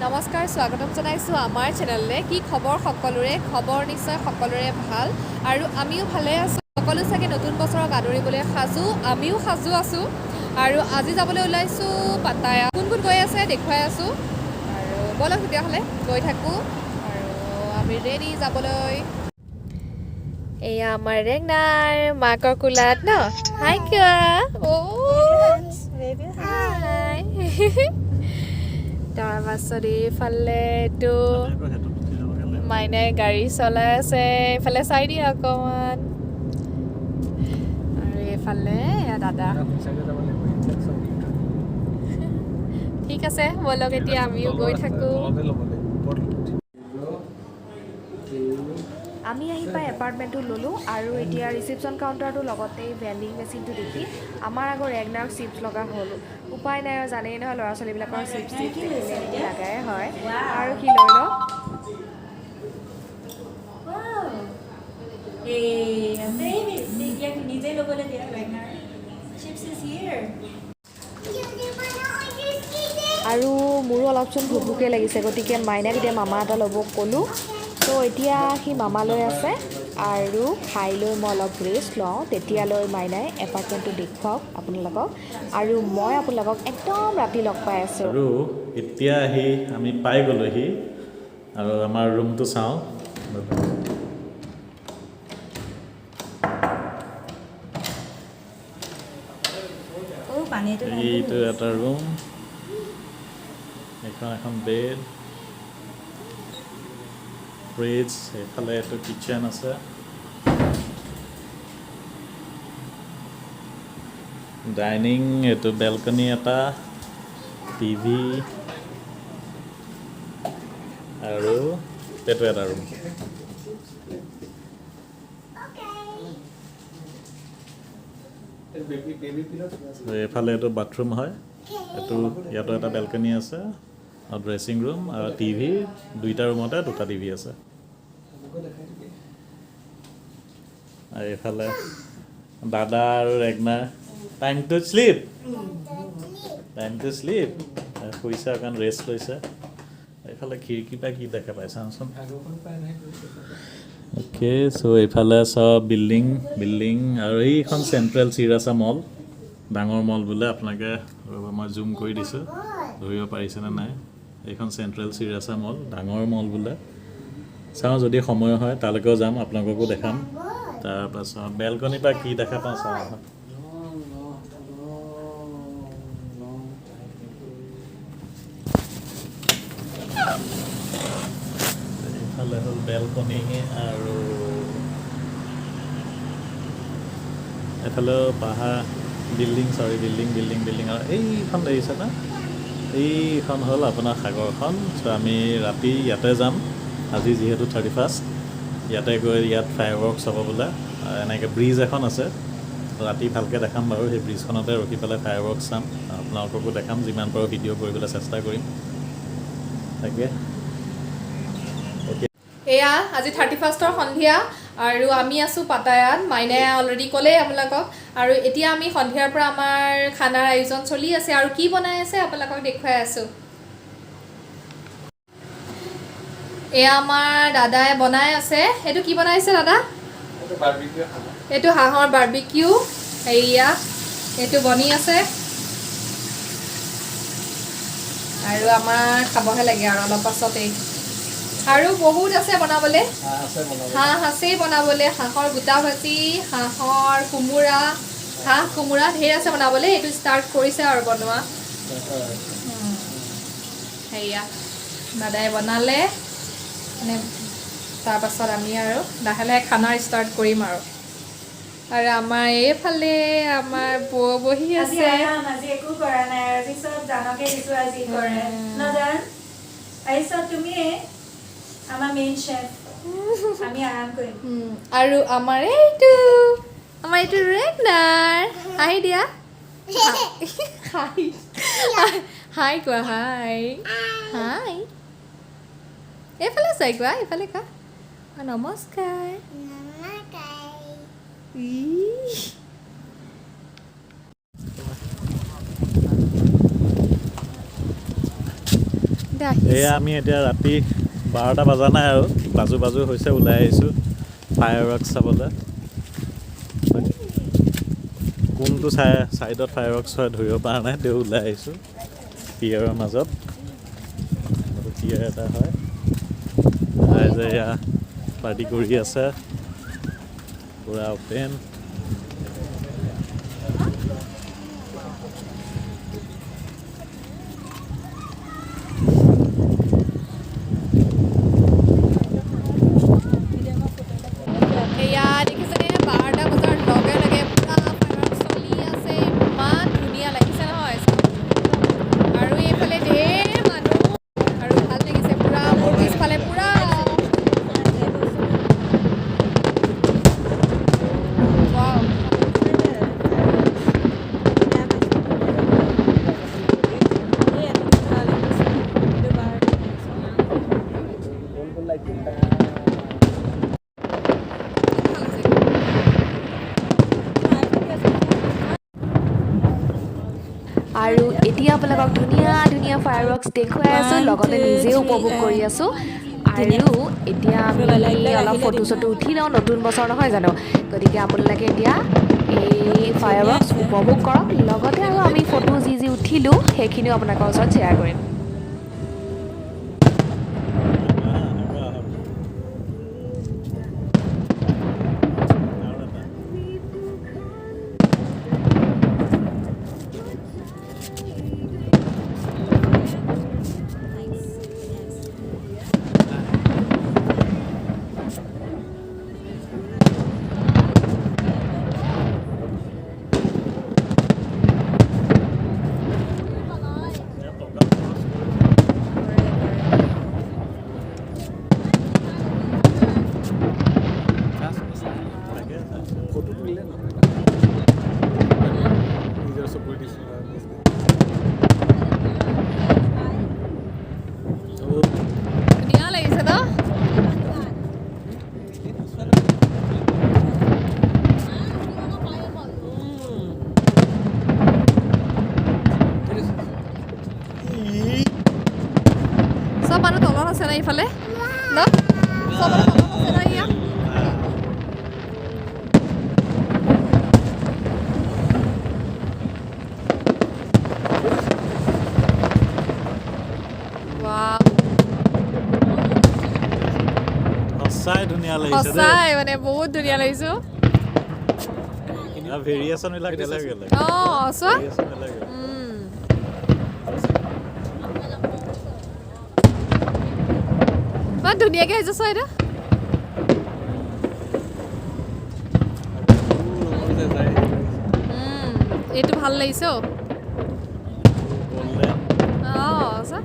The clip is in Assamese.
নমস্কাৰ স্বাগতম জনাইছোঁ আমাৰ চেনেললৈ কি খবৰ সকলোৰে খবৰ নিশ্চয় সকলোৰে ভাল আৰু আমিও ভালে আছোঁ সকলো চাগে নতুন বছৰক আদৰিবলৈ সাজু আমিও সাজু আছোঁ আৰু আজি যাবলৈ ওলাইছোঁ পাটায়া কোন কোন গৈ আছে দেখুৱাই আছোঁ আৰু বলক তেতিয়াহ'লে গৈ থাকোঁ আৰু আমি ৰেডি যাবলৈ এয়া আমাৰ ৰেগনাৰ মাকৰ কোলাত ন হাই কোৱা হাই তাৰপাছত এইফালে এইটো মাইনাই গাড়ী চলাই আছে এইফালে চাই দিয়া অকণমান আৰু এইফালে এয়া দাদা ঠিক আছে বলক এতিয়া আমিও গৈ থাকোঁ আমি আহি পাই এপাৰ্টমেণ্টটো ল'লোঁ আৰু এতিয়া ৰিচিপশ্যন কাউণ্টাৰটোৰ লগতে ভেণ্ডিং মেচিনটো দেখি আমাৰ আগৰ ৰেগনাৰ চিপছ লগা হ'ল উপায় নাই আৰু জানেই নহয় ল'ৰা ছোৱালীবিলাকৰ চিপছ দেখিলে লাগাই হয় আৰু কি লৈ লওঁ আৰু মোৰো অলপচোন ভোক লাগিছে গতিকে মাইনাক এতিয়া মামা এটা ল'ব ক'লোঁ তো এতিয়া সি মামালৈ আছে আৰু খাই লৈ মই অলপ ৰেষ্ট লওঁ তেতিয়ালৈ মাইনাই এপাৰ্টমেণ্টটো দেখুৱাওক আপোনালোকক আৰু মই আপোনালোকক একদম ৰাতি লগ পাই আছোঁ আৰু এতিয়া আহি আমি পাই গ'লোহি আৰু আমাৰ ৰুমটো চাওঁ এইটো এটা ৰুম এখন বেড ফ্ৰিজ এইফালে এইটো কিটচেন আছে ডাইনিং এইটো বেলকনি এটা টিভি আৰু এইটো এটা ৰুম এইফালে এইটো বাথৰুম হয় এইটো ইয়াতো এটা বেলকনি আছে আৰু ড্ৰেছিং ৰুম আৰু টিভি দুইটা ৰুমতে দুটা টিভি আছে আৰু এইফালে দাদা আৰু ৰেগনা টাইম টু শ্লিপ শুইছে অকণ ৰেষ্ট লৈছে এইফালে খিৰিকী পৰা কি দেখা পাই চাওঁচোন অ'কে চ' এইফালে চব বিল্ডিং আৰু এইখন চেণ্ট্ৰেল চিৰাছা মল ডাঙৰ মল বোলে আপোনালোকে মই জুম কৰি দিছোঁ ধৰিব পাৰিছেনে নাই এইখন চেণ্ট্ৰেল চিৰাছা মল ডাঙৰ মল বোলে চাওঁ যদি সময় হয় তালৈকেও যাম আপোনালোককো দেখাম তাৰপাছত বেলকনিৰ পৰা কি দেখা পাওঁ চাওঁ এইফালে হ'ল বেলকনি আৰু এইফালেও পাহাৰ বিল্ডিং আৰু এইখন দেখিছে না এইখন হ'ল আপোনাৰ সাগৰখন চ' আমি ৰাতি ইয়াতে যাম আজি যিহেতু 31 ইয়াতে গৈ ইয়াত ফায়াৰৱৰ্কছ হ'ব বোলে এনেকৈ ব্ৰিজ এখন আছে ৰাতি ভালকৈ দেখাম বাৰু সেই ব্ৰিজখনতে ৰখি পেলাই ফায়াৰৱৰ্কছ চাম আপোনালোককো দেখাম যিমান পাৰোঁ ভিডিঅ' কৰিবলৈ চেষ্টা কৰিম তাকে এয়া আজি 31ৰ সন্ধিয়া আৰু আমি আছোঁ পাটায়াত মাইনাই অলৰেডি ক'লেই আপোনালোকক আৰু এতিয়া আমি সন্ধিয়াৰ পৰা আমাৰ খানাৰ আয়োজন চলি আছে আৰু কি বনাই আছে আপোনালোকক দেখুৱাই আছোঁ এয়া আমাৰ দাদাই বনাই আছে এইটো কি বনাইছে দাদা এইটো হাঁহৰ বাৰ্বিকিউ এয়া এইটো বনি আছে আৰু আমাৰ খাবহে লাগে আৰু অলপ পাছতেই আৰু বহুত আছে বনাবলৈ হাঁহ আছেই বনাবলৈ হাঁহৰ গোটা ভাজি হাঁহৰ কোমোৰা ঢেৰ আছে বনাবলৈ এইটো ষ্টাৰ্ট কৰিছে আৰু বনোৱা সেয়া দাদাই বনালে মানে তাৰপাছত আমি আৰু লাহে লাহে খানাৰ ষ্টাৰ্ট কৰিম আৰু আমাৰ এইফালে আমাৰ বৌ বহি আছে একো কৰা নাই আজি চব জানকে দিছো আজি কৰে নজান আহিছা তুমি আমাৰ মেইন শেফ আমি আৰাম কৰিম আৰু আমাৰ এইটো ৰেগনাৰ আহি দিয়া হাই কোৱা হাই এইফালে চাই কোৱা এইফালে কোৱা নমস্কাৰ লগতে আহিছোঁ এয়া আমি এতিয়া ৰাতি 12টা বজা নাই আৰু বাজু হৈছে ওলাই আহিছোঁ ফায়াৰ ৱৰ্কছ চাবলৈ কোনটো ছাইডত ফায়াৰ ৱৰ্কছ হয় ধৰিব পৰা নাই তেওঁ ওলাই আহিছোঁ পিয়াৰৰ মাজত পিয়াৰ এটা হয় ৰাইজে এয়া পাৰ্টি কৰি আছে পূৰা অপেন এয়া দেখিছেনে 12টা বজাৰ লগে লগে পুৰা ফায়াৰ চলি আছে ইমান ধুনীয়া লাগিছে নহয় আৰু এইফালে ঢেৰ মানুহ আৰু ভাল লাগিছে পুৰা মোৰ পিছফালে পুৰা ৱাও আৰু এতিয়া আপোনালোকক ধুনীয়া ধুনীয়া ফায়াৰ ৱৰ্কছ দেখুৱাই আছোঁ লগতে নিজেও উপভোগ কৰি আছোঁ আৰু এতিয়া আমি অলপ ফটো চটো উঠি লওঁ নতুন বছৰ নহয় জানো গতিকে আপোনালোকে এতিয়া এই ফায়াৰ ৱৰ্কছ উপভোগ কৰক লগতে আৰু আমি ফটো যি উঠিলোঁ সেইখিনিও আপোনালোকৰ ওচৰত শ্বেয়াৰ কৰিম ধুনীয়া লাগিছে ন চব মানুহ তলত আছে না ইফালে ন চব মানুহ তলত আছে না ইয়াত সঁচাই ধুনীয়া লাগিছে সঁচাই মানে বহুত ধুনীয়া লাগিছে ভেৰিয়েশ্যনবিলাক বেলেগ বেলেগ অঁ চোৱা ভেৰিয়েশ্যন বেলেগ বেলেগ ইমান ধুনীয়াকৈ আহিছে চোৱা এইটো এইটো ভাল লাগিছে অঁ চোৱা